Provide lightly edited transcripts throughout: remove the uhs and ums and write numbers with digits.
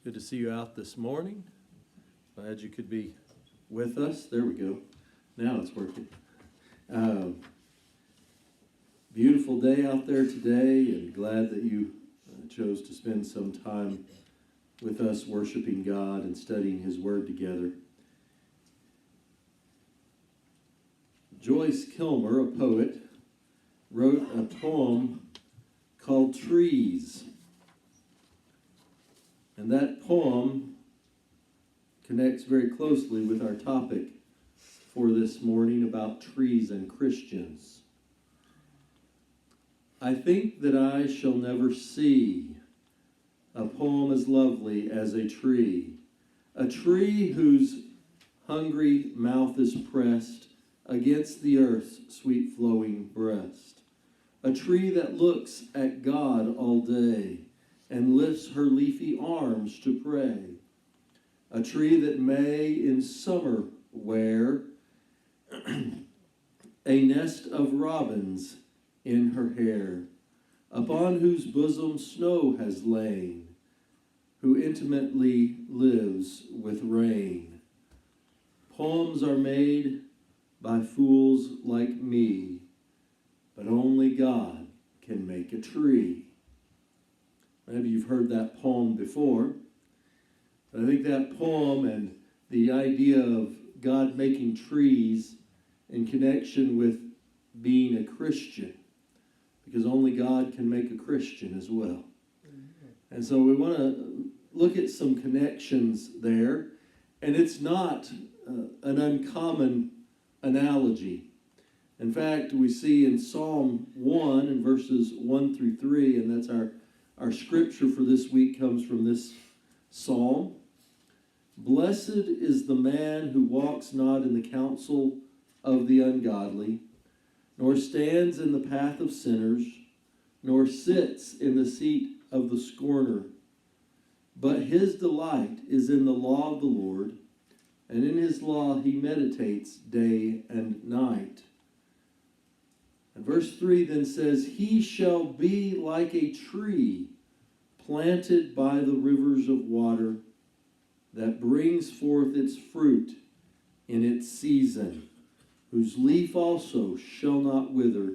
Good to see you out this morning. Glad you could be with us. There we go. Now it's working. Beautiful day out there today, and glad that you chose to spend some time with us worshiping God and studying His Word together. Joyce Kilmer, a poet, wrote a poem called Trees. And that poem connects very closely with our topic for this morning about trees and Christians. I think that I shall never see a poem as lovely as a tree whose hungry mouth is pressed against the earth's sweet flowing breast, a tree that looks at God all day and lifts her leafy arms to pray, a tree that may in summer wear a nest of robins in her hair, upon whose bosom snow has lain, who intimately lives with rain. Poems are made by fools like me, but only God can make a tree. Maybe you've heard that poem before. But I think that poem and the idea of God making trees in connection with being a Christian, because only God can make a Christian as well. And so we want to look at some connections there. And it's not an uncommon analogy. In fact, we see in Psalm 1 and verses 1 through 3, and that's our scripture for this week comes from this psalm. Blessed is the man who walks not in the counsel of the ungodly, nor stands in the path of sinners, nor sits in the seat of the scorner. But his delight is in the law of the Lord, and in his law he meditates day and night. And verse 3 then says, he shall be like a tree planted by the rivers of water that brings forth its fruit in its season, whose leaf also shall not wither,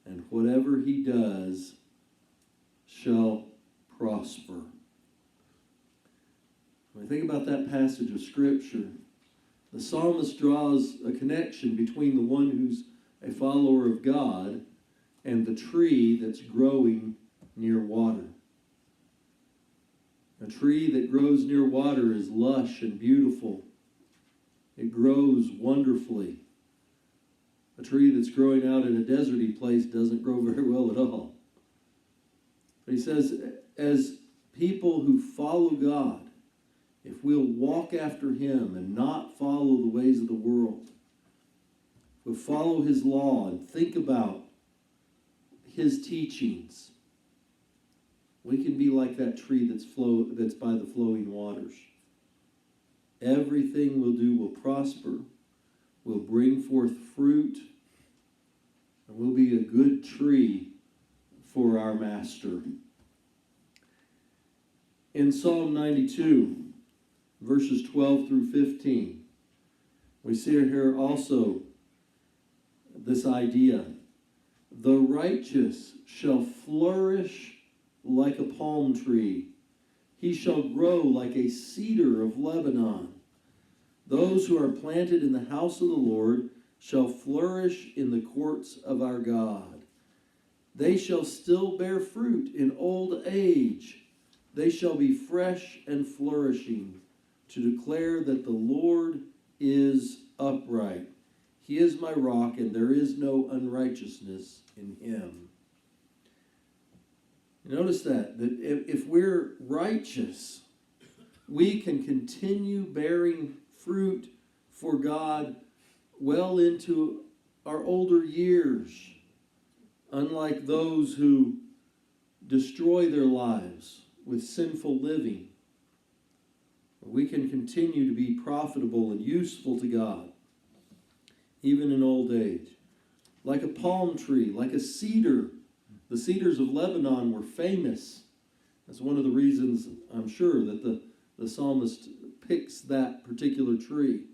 and whatever he does shall prosper. When I think about that passage of Scripture, the psalmist draws a connection between the one who's a follower of God and the tree that's growing near water. A tree that grows near water is lush and beautiful. It grows wonderfully. A tree that's growing out in a deserty place doesn't grow very well at all. But he says, as people who follow God, if we'll walk after Him and not follow the ways of the world, if we'll follow His law and think about His teachings, we can be like that tree that's by the flowing waters. Everything we'll do will prosper, will bring forth fruit, and we'll be a good tree for our Master. In Psalm 92, verses 12 through 15, we see here also this idea. The righteous shall flourish like a palm tree. He shall grow like a cedar of Lebanon. Those who are planted in the house of the Lord shall flourish in the courts of our God. They shall still bear fruit in old age. They shall be fresh and flourishing, to declare that the Lord is upright. He is my rock, and there is no unrighteousness in Him. Notice that if we're righteous, we can continue bearing fruit for God well into our older years, unlike those who destroy their lives with sinful living. We can continue to be profitable and useful to God, even in old age. Like a palm tree, like a cedar. The cedars of Lebanon were famous. That's one of the reasons, I'm sure, that the the psalmist picks that particular tree.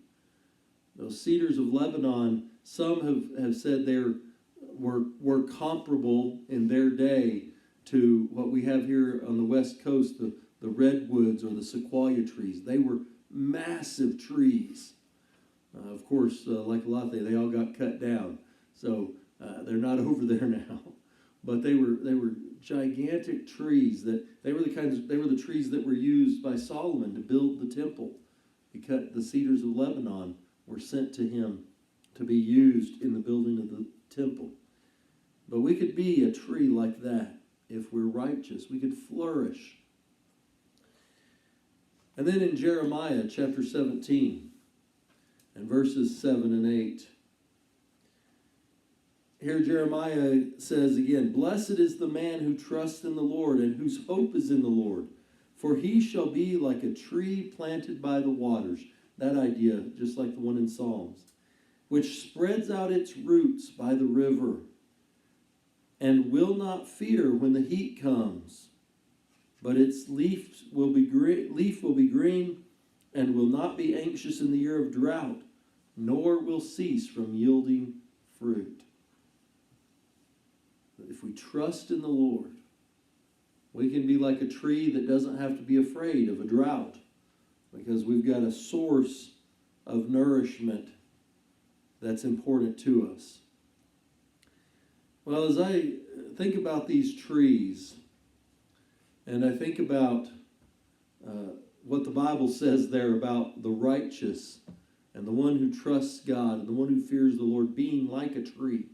Those cedars of Lebanon, some have said were comparable in their day to what we have here on the West Coast, the redwoods or the sequoia trees. They were massive trees. Of course, like a lot, they all got cut down, so they're not over there now. But they were gigantic trees. They were the trees that were used by Solomon to build the temple. He cut the cedars of Lebanon were sent to him to be used in the building of the temple. But we could be a tree like that if we're righteous. We could flourish. And then in Jeremiah chapter 17 and verses 7 and 8, here Jeremiah says again, "Blessed is the man who trusts in the Lord and whose hope is in the Lord, for he shall be like a tree planted by the waters." That idea, just like the one in Psalms, "which spreads out its roots by the river, and will not fear when the heat comes, but its leaf will be green, and will not be anxious in the year of drought, nor will cease from yielding fruit." If we trust in the Lord, we can be like a tree that doesn't have to be afraid of a drought, because we've got a source of nourishment that's important to us. Well, as I think about these trees, and I think about what the Bible says there about the righteous and the one who trusts God and the one who fears the Lord being like a tree,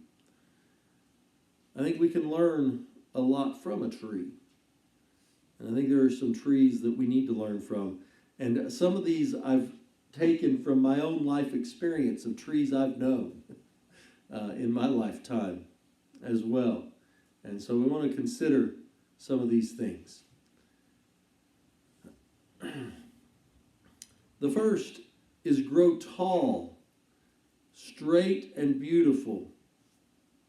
I think we can learn a lot from a tree. And I think there are some trees that we need to learn from. And some of these I've taken from my own life experience of trees I've known in my lifetime as well. And so we want to consider some of these things. The first is grow tall, straight, and beautiful.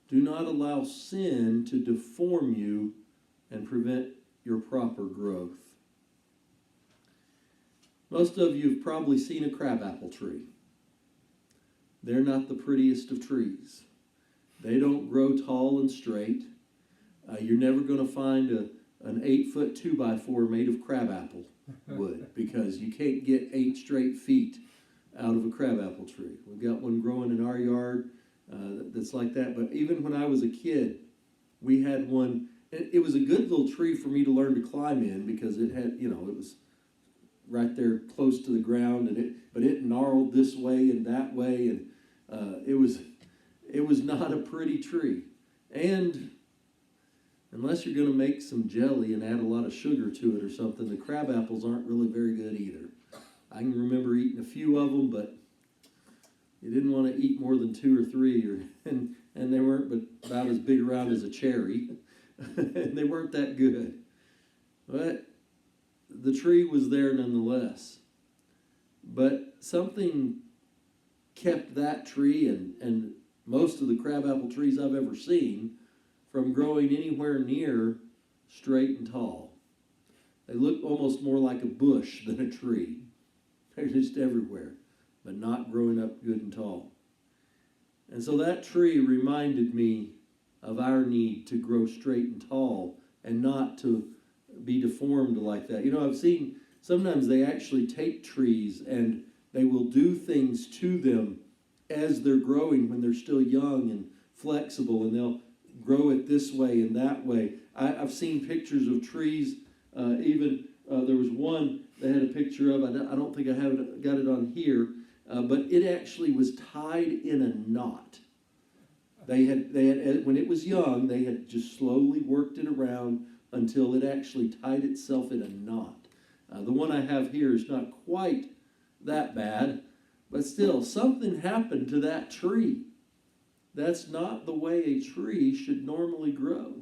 Do not allow sin to deform you and prevent your proper growth. Most of you have probably seen a crabapple tree. They're not the prettiest of trees. They don't grow tall and straight. You're never going to find an 8-foot 2x4 made of crabapple wood, because you can't get 8 straight feet out of a crabapple tree. We've got one growing in our yard that's like that. But even when I was a kid, we had one. It was a good little tree for me to learn to climb in, because it had, it was right there close to the ground, but it gnarled this way and that way, and it was not a pretty tree. And unless you're going to make some jelly and add a lot of sugar to it or something, the crab apples aren't really very good either. I can remember eating a few of them, but you didn't want to eat more than 2 or 3, and they weren't but about as big around as a cherry, and they weren't that good. But the tree was there nonetheless. But something kept that tree and most of the crabapple trees I've ever seen from growing anywhere near straight and tall. They look almost more like a bush than a tree. They're just everywhere, but not growing up good and tall. And so that tree reminded me of our need to grow straight and tall and not to be deformed like that. I've seen sometimes they actually take trees and they will do things to them as they're growing when they're still young and flexible, and they'll grow it this way and that way. I've seen pictures of trees, there was one they had a picture of, I don't think I got it on here, but it actually was tied in a knot. They had when it was young, they had just slowly worked it around until it actually tied itself in a knot. The one I have here is not quite that bad, but still, something happened to that tree. That's not the way a tree should normally grow.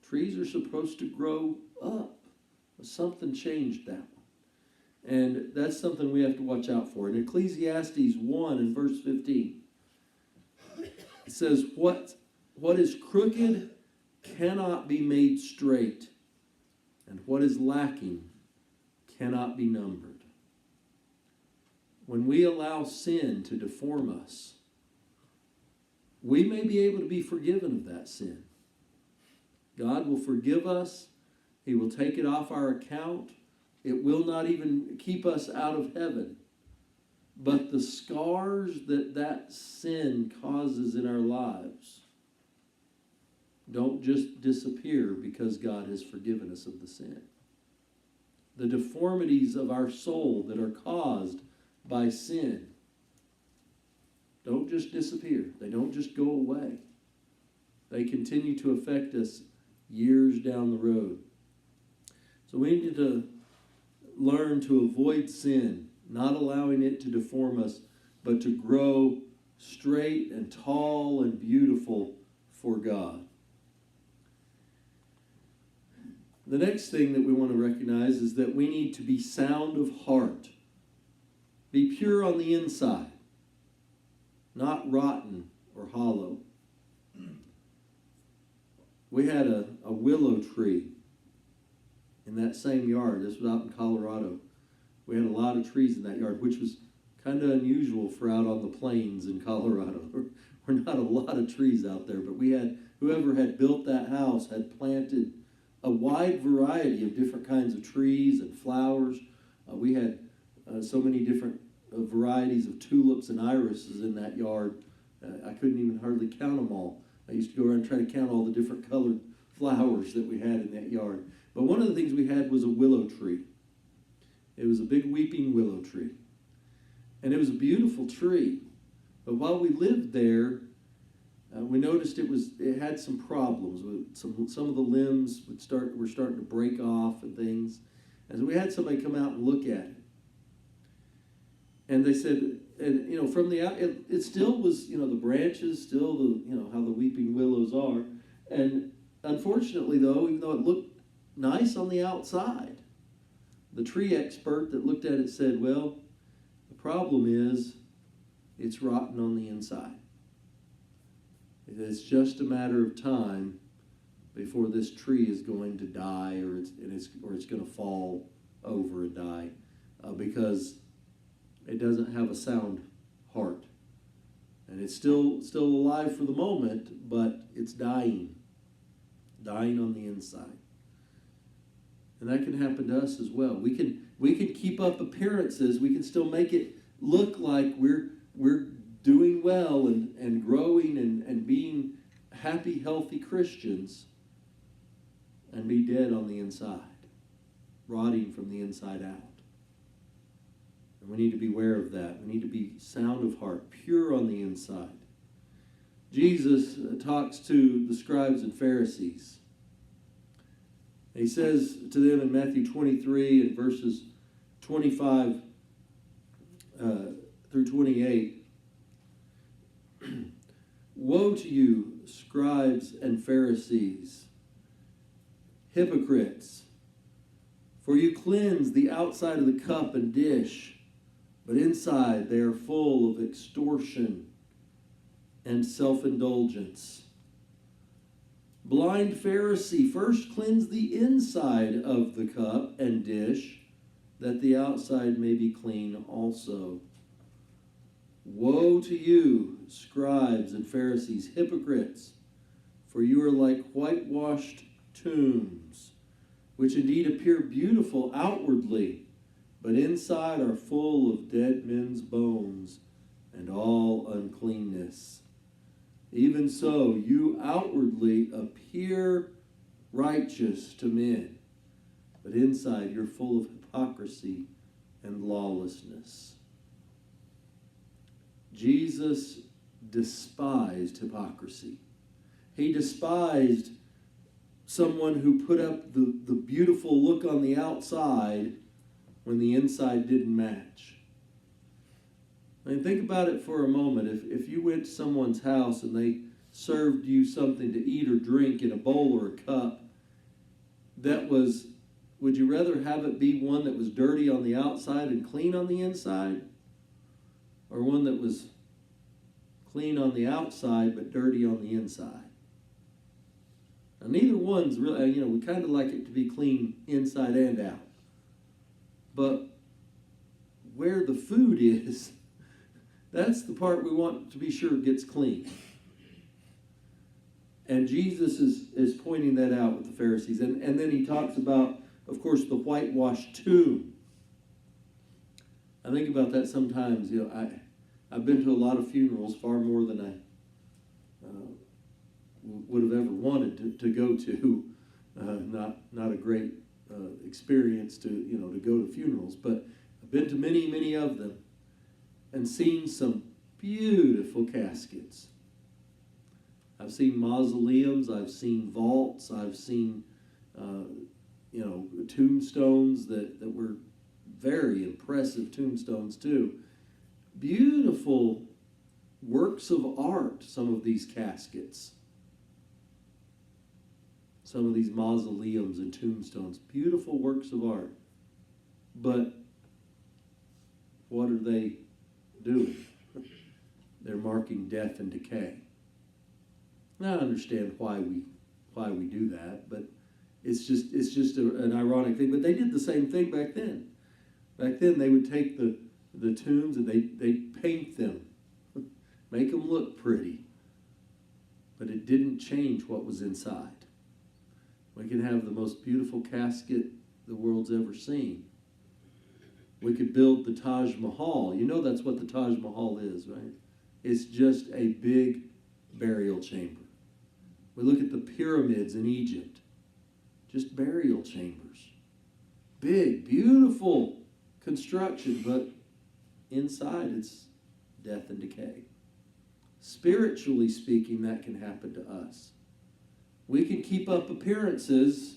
Trees are supposed to grow up. But something changed that one. And that's something we have to watch out for. In Ecclesiastes 1 and verse 15, it says, What is crooked cannot be made straight, and what is lacking cannot be numbered. When we allow sin to deform us, we may be able to be forgiven of that sin. God will forgive us. He will take it off our account. It will not even keep us out of heaven. But the scars that sin causes in our lives don't just disappear because God has forgiven us of the sin. The deformities of our soul that are caused by sin don't just disappear. They don't just go away. They continue to affect us years down the road. So we need to learn to avoid sin, not allowing it to deform us, but to grow straight and tall and beautiful for God. The next thing that we want to recognize is that we need to be sound of heart. Be pure on the inside, not rotten or hollow. We had a willow tree in that same yard. This was out in Colorado. We had a lot of trees in that yard, which was kind of unusual for out on the plains in Colorado. We're not a lot of trees out there, but we had, whoever had built that house had planted a wide variety of different kinds of trees and flowers. We had so many different varieties of tulips and irises in that yard. I couldn't even hardly count them all. I used to go around and try to count all the different colored flowers that we had in that yard. But one of the things we had was a willow tree. It was a big weeping willow tree. And it was a beautiful tree. But while we lived there, we noticed it had some problems. With some of the limbs were starting to break off and things. And so we had somebody come out and look at it. And they said, and from the out, it still was, the branches, still how the weeping willows are. And unfortunately, though, even though it looked nice on the outside, the tree expert that looked at it said, well, the problem is it's rotten on the inside. It's just a matter of time before this tree is going to die, or it's going to fall over and die, because it doesn't have a sound heart. And it's still alive for the moment, but it's dying on the inside. And that can happen to us as well. We can keep up appearances. We can still make it look like we're doing well and growing and being happy, healthy Christians, and be dead on the inside, rotting from the inside out. And we need to be aware of that. We need to be sound of heart, pure on the inside. Jesus talks to the scribes and Pharisees. He says to them in Matthew 23 and verses 25 through 28, "Woe to you, scribes and Pharisees, hypocrites, for you cleanse the outside of the cup and dish, but inside they are full of extortion and self-indulgence. Blind Pharisee, first cleanse the inside of the cup and dish, that the outside may be clean also. Woe to you, scribes and Pharisees, hypocrites, for you are like whitewashed tombs, which indeed appear beautiful outwardly, but inside are full of dead men's bones and all uncleanness. Even so, you outwardly appear righteous to men, but inside you're full of hypocrisy and lawlessness." Jesus despised hypocrisy. He despised someone who put up the beautiful look on the outside when the inside didn't match. I mean, think about it for a moment. If you went to someone's house and they served you something to eat or drink in a bowl or a cup, would you rather have it be one that was dirty on the outside and clean on the inside? Or one that was clean on the outside but dirty on the inside? Now, neither one's really, we kind of like it to be clean inside and out. But where the food is, that's the part we want to be sure gets clean. And Jesus is pointing that out with the Pharisees. And then he talks about, of course, the whitewashed tomb. I think about that sometimes. I've been to a lot of funerals, far more than I would have ever wanted to go to. Not a great experience to go to funerals, but I've been to many, many of them and seen some beautiful caskets. I've seen mausoleums, I've seen vaults, I've seen tombstones that were very impressive tombstones too. Beautiful works of art, some of these caskets. Some of these mausoleums and tombstones. Beautiful works of art. But what are they doing? They're marking death and decay. And I understand why we do that, but it's just an ironic thing. But they did the same thing back then. Back then they would take the tombs and they paint them, make them look pretty. But it didn't change what was inside. We can have the most beautiful casket the world's ever seen. We could build the Taj Mahal. You know that's what the Taj Mahal is, right? It's just a big burial chamber. We look at the pyramids in Egypt. Just burial chambers. Big, beautiful construction, but inside it's death and decay. Spiritually speaking, that can happen to us. We can keep up appearances.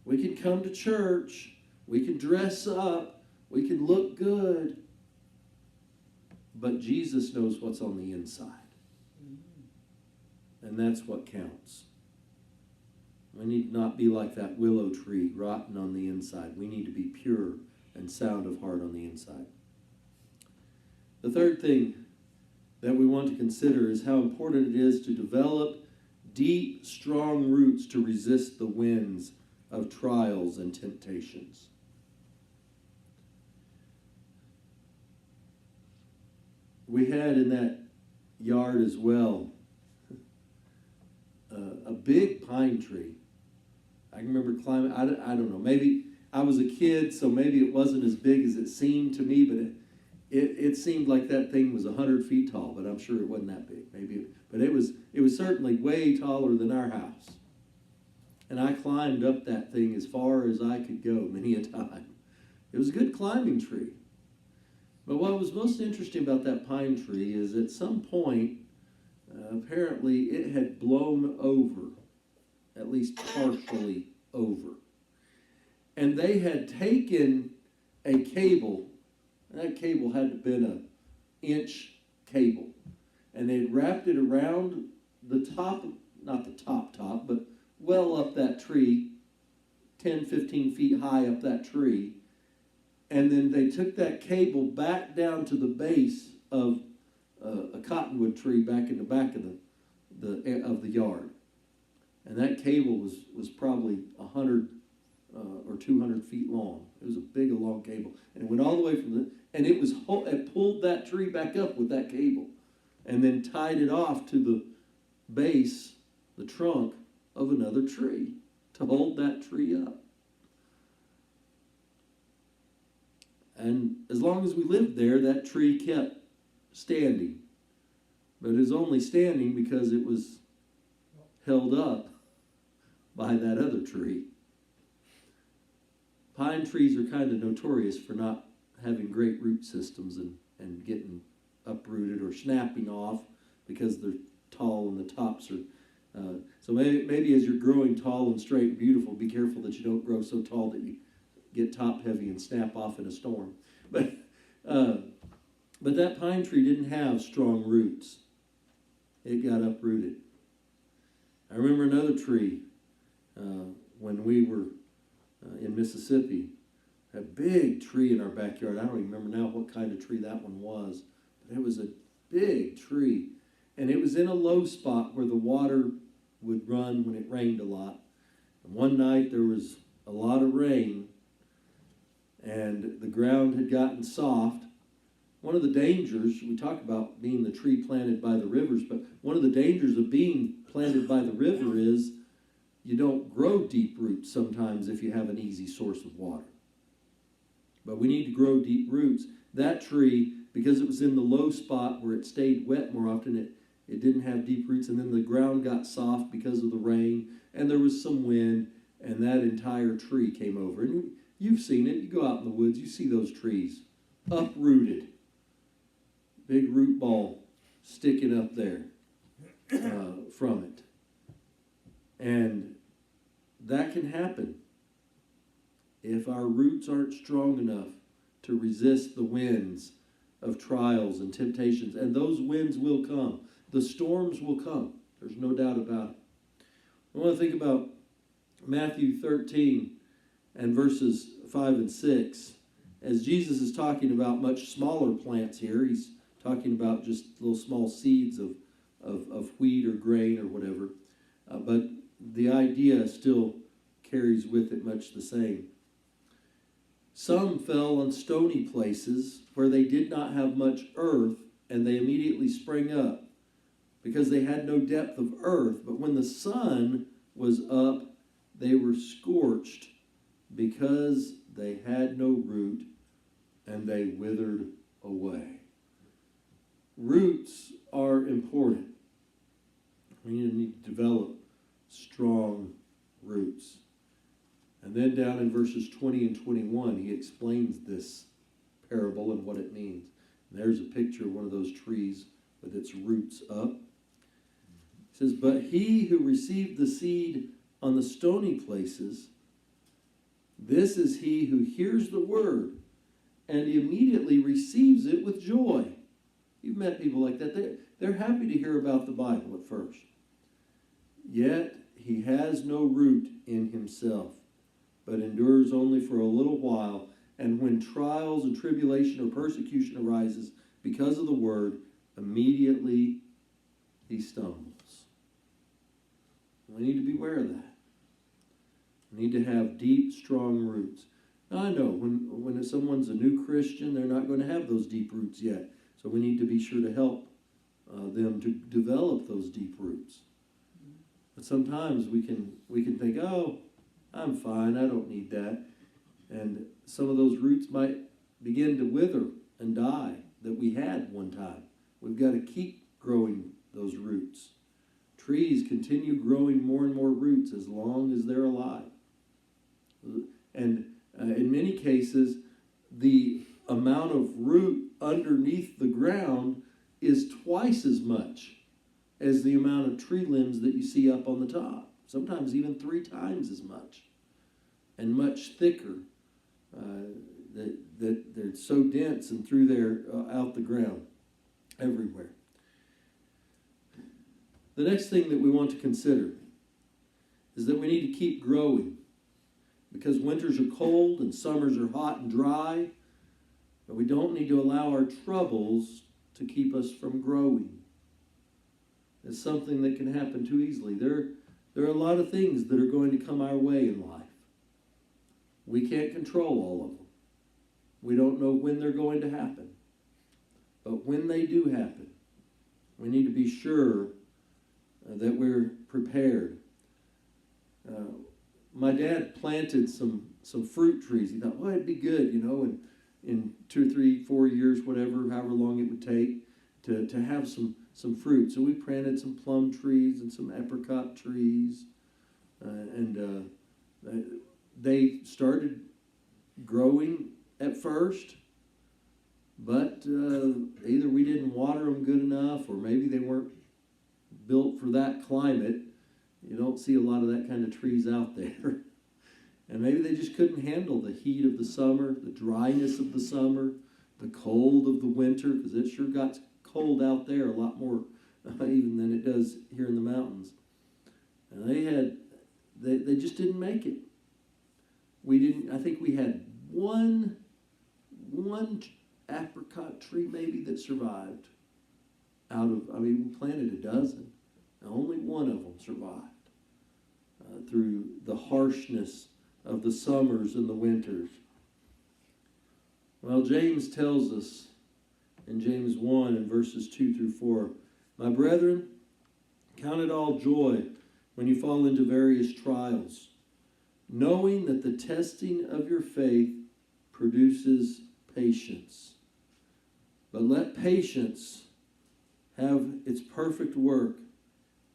We can come to church. We can dress up. We can look good. But Jesus knows what's on the inside. And that's what counts. We need not be like that willow tree, rotten on the inside. We need to be pure and sound of heart on the inside. The third thing that we want to consider is how important it is to develop deep, strong roots to resist the winds of trials and temptations. We had in that yard as well a big pine tree. I can remember climbing, I don't know, maybe I was a kid, so maybe it wasn't as big as it seemed to me, but it seemed like that thing was 100 feet tall, but I'm sure it wasn't that big. But it was certainly way taller than our house. And I climbed up that thing as far as I could go many a time. It was a good climbing tree. But what was most interesting about that pine tree is at some point, apparently it had blown over, at least partially over. And they had taken a cable, and that cable had to have been an inch cable, and they had wrapped it around the top, not the top, but well up that tree, 10, 15 feet high up that tree. And then they took that cable back down to the base of a cottonwood tree back in the back of the yard. And that cable was probably 100 or 200 feet long. It was a big, long cable. And it went all the way and it pulled that tree back up with that cable and then tied it off to the base, the trunk of another tree to hold that tree up. And as long as we lived there, that tree kept standing. But it was only standing because it was held up by that other tree. Pine trees are kind of notorious for not having great root systems and getting uprooted or snapping off because they're tall and the tops are... so maybe as you're growing tall and straight and beautiful, be careful that you don't grow so tall that you get top heavy and snap off in a storm. But that pine tree didn't have strong roots. It got uprooted. I remember another tree when we were in Mississippi. A big tree in our backyard. I don't even remember now what kind of tree that one was. But it was a big tree. And it was in a low spot where the water would run when it rained a lot. And one night there was a lot of rain. and the ground had gotten soft. One of the dangers, we talk about being the tree planted by the rivers, but one of the dangers of being planted by the river is you don't grow deep roots sometimes if you have an easy source of water. But we need to grow deep roots. That tree, because it was in the low spot where it stayed wet more often, it didn't have deep roots, and then the ground got soft because of the rain, and there was some wind, and that entire tree came over. And you've seen it. You go out in the woods, you see those trees uprooted. Big root ball sticking up there from it. And that can happen if our roots aren't strong enough to resist the winds of trials and temptations. And those winds will come. The storms will come. There's no doubt about it. I want to think about Matthew 13 and verses 5 and 6. As Jesus is talking about much smaller plants here, he's talking about just little small seeds of wheat or grain or whatever. But the idea still carries with it much the same. Some fell on stony places where they did not have much earth, and they immediately sprang up because they had no depth of earth. But when the sun was up, they were scorched because they had no root, and they withered away. Roots are important. We need to develop strong roots. And then down in verses 20 and 21, he explains this parable and what it means. And there's a picture of one of those trees with its roots up. It says, "But he who received the seed on the stony places, this is he who hears the word and immediately receives it with joy." You've met people like that. They're happy to hear about the Bible at first. Yet he has no root in himself, but endures only for a little while. And when trials and tribulation or persecution arises because of the word, immediately he stumbles. We need to beware of that. We need to have deep, strong roots. Now, I know when someone's a new Christian, they're not going to have those deep roots yet. So we need to be sure to help them to develop those deep roots. But sometimes we can think, oh, I'm fine, I don't need that. And some of those roots might begin to wither and die that we had one time. We've got to keep growing those roots. Trees continue growing more and more roots as long as they're alive. And in many cases, the amount of root underneath the ground is twice as much as the amount of tree limbs that you see up on the top. Sometimes even 3 times as much. And much thicker. That they're so dense and through there out the ground everywhere. The next thing that we want to consider is that we need to keep growing, because winters are cold and summers are hot and dry, but we don't need to allow our troubles to keep us from growing. It's something that can happen too easily. There are a lot of things that are going to come our way in life. We can't control all of them. We don't know when they're going to happen. But when they do happen, we need to be sure that we're prepared. My dad planted some fruit trees. He thought, well, it'd be good, in 2, 3, 4 years, whatever, however long it would take to have some fruit. So we planted some plum trees and some apricot trees. And they started growing at first, but either we didn't water them good enough, or maybe they weren't built for that climate. You don't see a lot of that kind of trees out there. And maybe they just couldn't handle the heat of the summer, the dryness of the summer, the cold of the winter, because it sure got cold out there a lot more even than it does here in the mountains. And they just didn't make it. I think we had one apricot tree maybe that survived we planted a dozen, and only one of them survived through the harshness of the summers and the winters. Well, James tells us in James 1 and verses 2 through 4, "My brethren, count it all joy when you fall into various trials, knowing that the testing of your faith produces patience. But let patience have its perfect work,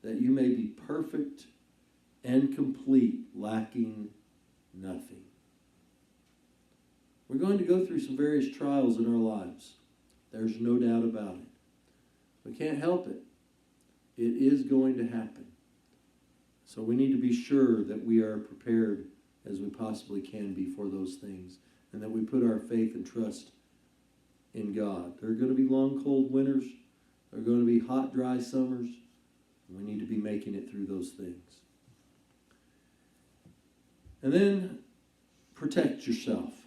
that you may be perfect and complete, lacking nothing." We're going to go through some various trials in our lives. There's no doubt about it. We can't help it. It is going to happen. So we need to be sure that we are prepared as we possibly can be for those things, and that we put our faith and trust in God. There are going to be long, cold winters. There are going to be hot, dry summers. We need to be making it through those things. And then protect yourself.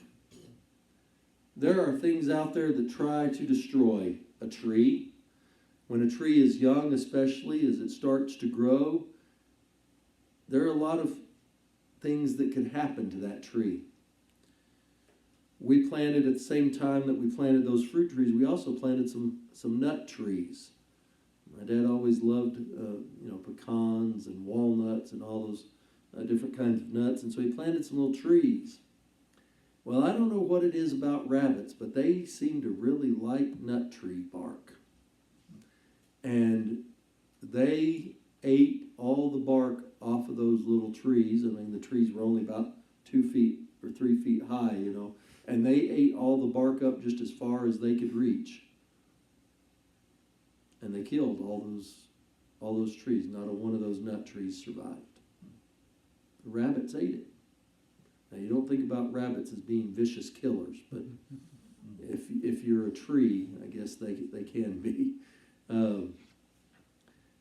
There are things out there that try to destroy a tree. When a tree is young, especially as it starts to grow, there are a lot of things that can happen to that tree. We planted at the same time that we planted those fruit trees, we also planted some nut trees. My dad always loved pecans and walnuts and all those different kinds of nuts, and so he planted some little trees. Well, I don't know what it is about rabbits, but they seem to really like nut tree bark. And they ate all the bark off of those little trees. I mean, the trees were only about 2 feet or 3 feet high, and they ate all the bark up just as far as they could reach. And they killed all those trees. Not a one of those nut trees survived. The rabbits ate it. Now, you don't think about rabbits as being vicious killers, but if you're a tree, I guess they can be.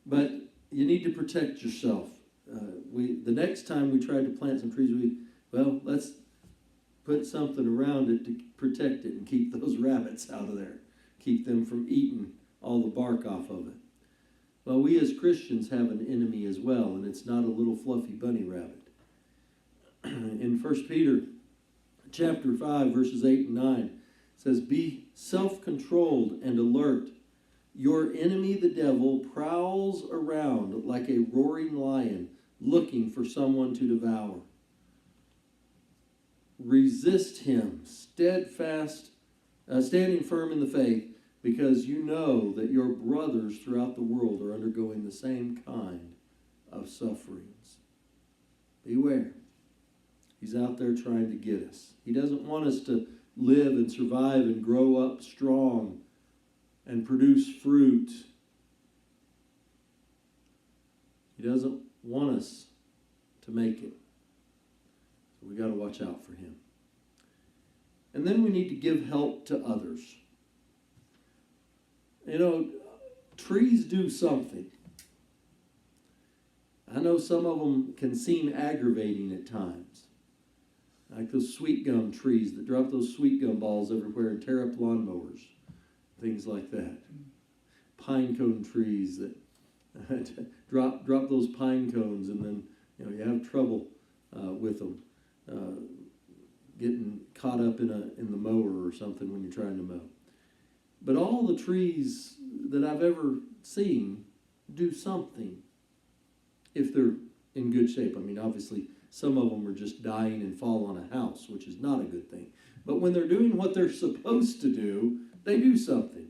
But you need to protect yourself. The next time we tried to plant some trees, let's put something around it to protect it and keep those rabbits out of there. Keep them from eating all the bark off of it. Well, we as Christians have an enemy as well, and it's not a little fluffy bunny rabbit. In 1 Peter chapter 5, verses 8 and 9, it says, "Be self-controlled and alert. Your enemy, the devil, prowls around like a roaring lion, looking for someone to devour. Resist him, standing firm in the faith, because you know that your brothers throughout the world are undergoing the same kind of sufferings." Beware. He's out there trying to get us. He doesn't want us to live and survive and grow up strong and produce fruit. He doesn't want us to make it. So we got to watch out for him. And then we need to give help to others. Trees do something. I know some of them can seem aggravating at times. Like those sweet gum trees that drop those sweet gum balls everywhere and tear up lawnmowers. Things like that. Pine cone trees that drop those pine cones, and then you have trouble with them getting caught up in the mower or something when you're trying to mow. But all the trees that I've ever seen do something if they're in good shape. I mean, obviously, some of them are just dying and fall on a house, which is not a good thing. But when they're doing what they're supposed to do, they do something.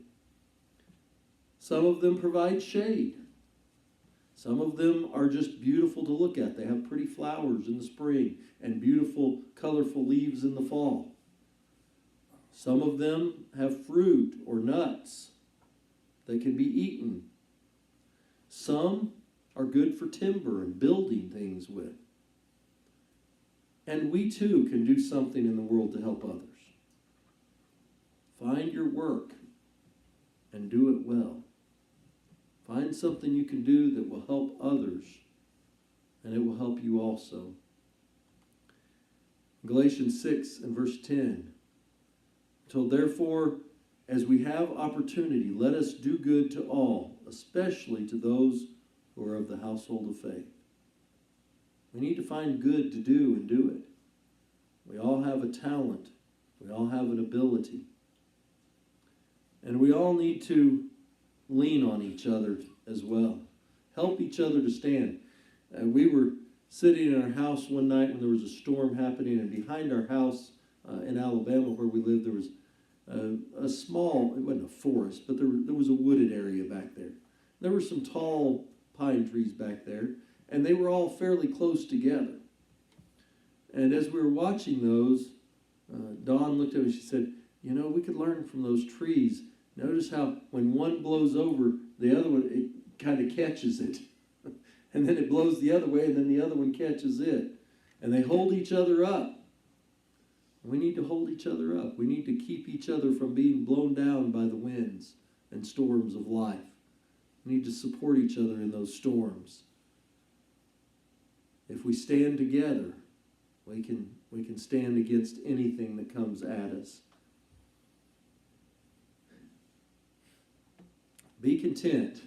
Some of them provide shade. Some of them are just beautiful to look at. They have pretty flowers in the spring and beautiful, colorful leaves in the fall. Some of them have fruit or nuts that can be eaten. Some are good for timber and building things with. And we too can do something in the world to help others. Find your work and do it well. Find something you can do that will help others, and it will help you also. Galatians 6 and verse 10. "So therefore, as we have opportunity, let us do good to all, especially to those who are of the household of faith." We need to find good to do and do it. We all have a talent We all have an ability. And we all need to lean on each other as well. Help each other to stand. We were sitting in our house one night when there was a storm happening, and behind our house in Alabama where we lived, there was a small, it wasn't a forest, but there was a wooded area back there. There were some tall pine trees back there, and they were all fairly close together. And as we were watching those, Dawn looked at me and she said, you know, we could learn from those trees. Notice how when one blows over, the other one, it kind of catches it. And then it blows the other way, and then the other one catches it. And they hold each other up. We need to hold each other up. We need to keep each other from being blown down by the winds and storms of life. We need to support each other in those storms. If we stand together, we can stand against anything that comes at us. Be content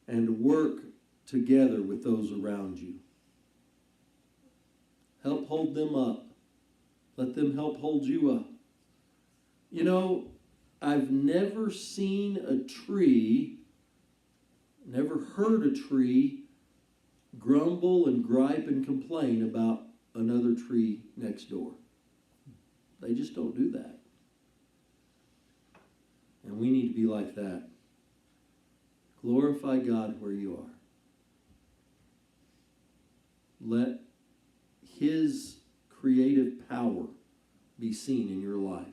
and work together with those around you. Help hold them up. Let them help hold you up. You know, I've never seen a tree, never heard a tree grumble and gripe and complain about another tree next door. They just don't do that. And we need to be like that. Glorify God where you are. Let His creative power be seen in your life.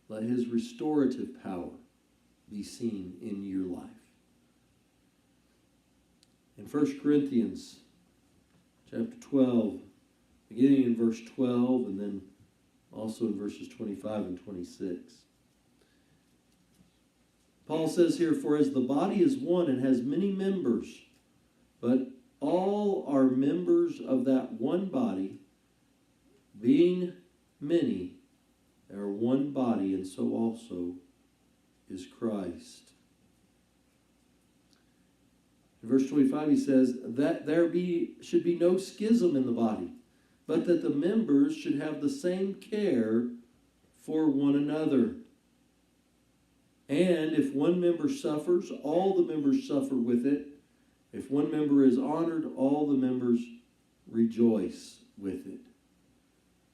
Let His restorative power be seen in your life. In 1 Corinthians chapter 12, beginning in verse 12 and then also in verses 25 and 26. Paul says here, for as the body is one and has many members, but all are members of that one body, being many, they are one body, and so also is Christ. In verse 25 he says, that there should be no schism in the body, but that the members should have the same care for one another. And if one member suffers, all the members suffer with it. If one member is honored, all the members rejoice with it.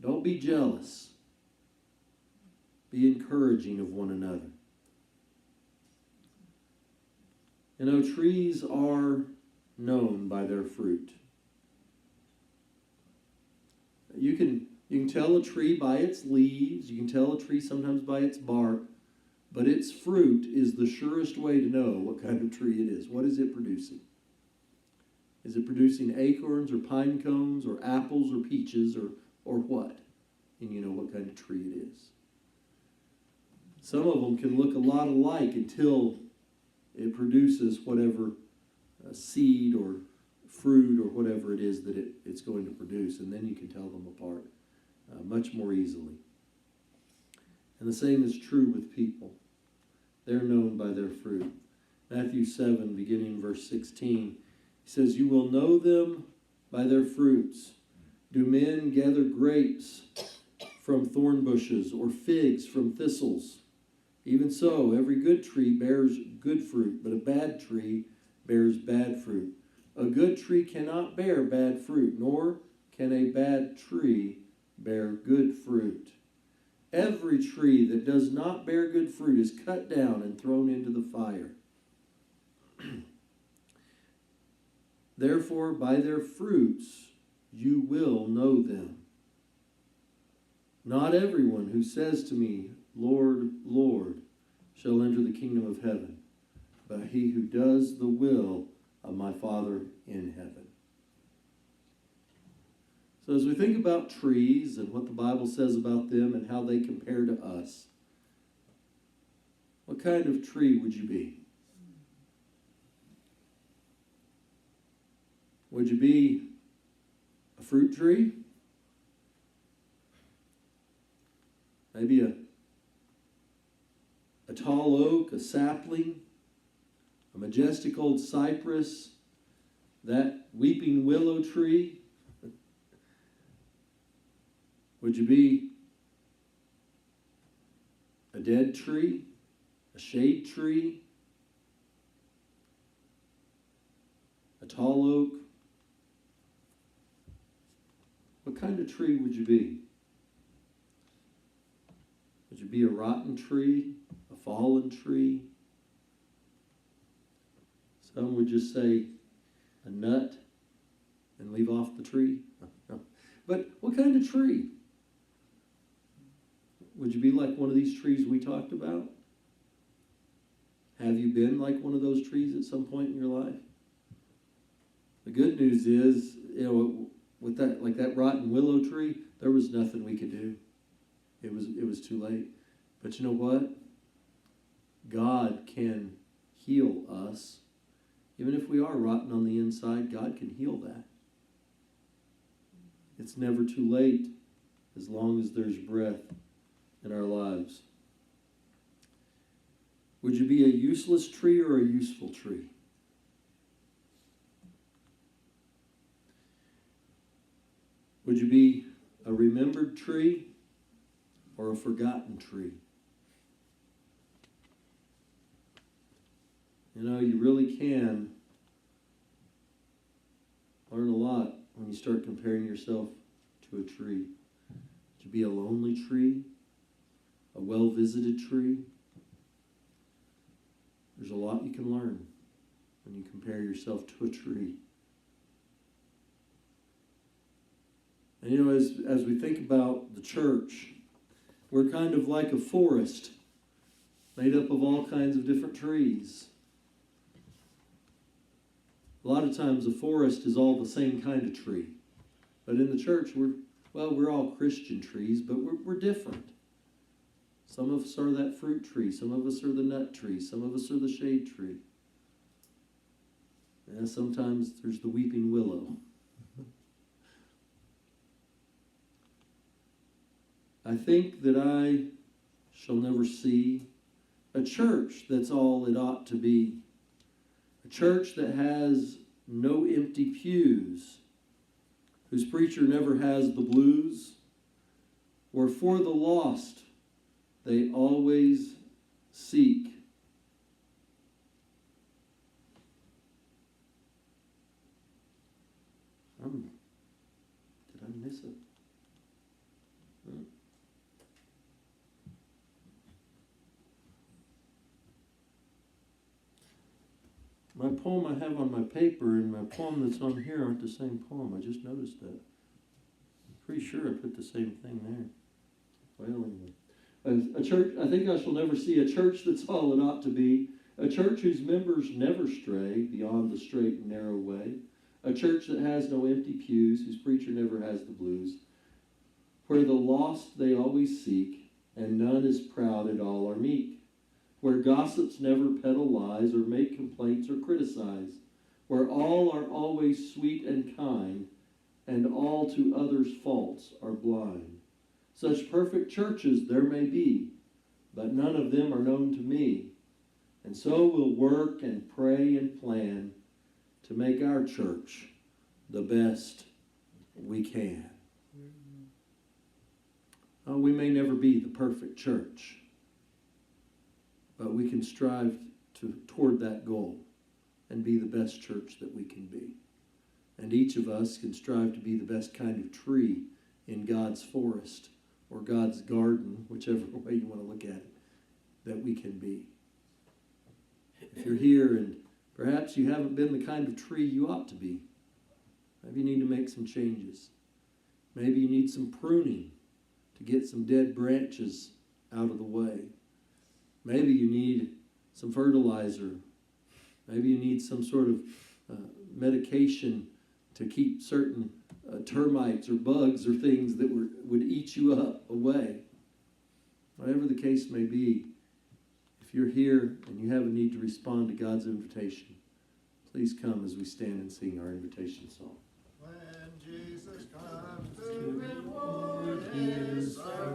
Don't be jealous. Be encouraging of one another. You know, trees are known by their fruit. You can tell a tree by its leaves. You can tell a tree sometimes by its bark. But its fruit is the surest way to know what kind of tree it is. What is it producing? Is it producing acorns or pine cones or apples or peaches or what? And you know what kind of tree it is. Some of them can look a lot alike until it produces whatever seed or fruit or whatever it is that it's going to produce. And then you can tell them apart much more easily. And the same is true with people. They're known by their fruit. Matthew 7, beginning verse 16, he says, you will know them by their fruits. Do men gather grapes from thorn bushes or figs from thistles? Even so, every good tree bears good fruit, but a bad tree bears bad fruit. A good tree cannot bear bad fruit, nor can a bad tree bear good fruit. Every tree that does not bear good fruit is cut down and thrown into the fire. Therefore, by their fruits you will know them. Not everyone who says to me, Lord, Lord, shall enter the kingdom of heaven, but he who does the will of my Father in heaven. So as we think about trees and what the Bible says about them and how they compare to us, what kind of tree would you be? Would you be a fruit tree? Maybe a tall oak, a sapling, a majestic old cypress, that weeping willow tree? Would you be dead tree? A shade tree? A tall oak? What kind of tree would you be? Would you be a rotten tree? A fallen tree? Some would just say a nut and leave off the tree. No. But what kind of tree? Would you be like one of these trees we talked about? Have you been like one of those trees at some point in your life? The good news is, with that, like that rotten willow tree, there was nothing we could do. It was too late. But you know what? God can heal us. Even if we are rotten on the inside, God can heal that. It's never too late as long as there's breath in our lives. Would you be a useless tree or a useful tree? Would you be a remembered tree or a forgotten tree? You really can learn a lot when you start comparing yourself to a tree. Would you be a lonely tree? A well-visited tree? There's a lot you can learn when you compare yourself to a tree. And as we think about the church, we're kind of like a forest made up of all kinds of different trees. A lot of times a forest is all the same kind of tree. But in the church, we're all Christian trees, but we're different. Some of us are that fruit tree. Some of us are the nut tree. Some of us are the shade tree. And sometimes there's the weeping willow. I think that I shall never see a church that's all it ought to be. A church that has no empty pews, whose preacher never has the blues, where for the lost they always seek. Did I miss it? My poem I have on my paper and my poem that's on here aren't the same poem. I just noticed that. I'm pretty sure I put the same thing there. Well, anyway. A church, I think I shall never see a church that's all it ought to be. A church whose members never stray beyond the straight and narrow way. A church that has no empty pews, whose preacher never has the blues. Where the lost they always seek, and none is proud at all or meek. Where gossips never peddle lies or make complaints or criticize, where all are always sweet and kind, and all to others' faults are blind. Such perfect churches there may be, but none of them are known to me. And so we'll work and pray and plan to make our church the best we can. We may never be the perfect church, but we can strive toward that goal and be the best church that we can be. And each of us can strive to be the best kind of tree in God's forest or God's garden, whichever way you want to look at it, that we can be. If you're here and perhaps you haven't been the kind of tree you ought to be, maybe you need to make some changes. Maybe you need some pruning to get some dead branches out of the way. Maybe you need some fertilizer. Maybe you need some sort of medication to keep certain termites or bugs or things that would eat you up away. Whatever the case may be, if you're here and you have a need to respond to God's invitation, please come as we stand and sing our invitation song. When Jesus comes to reward his servants.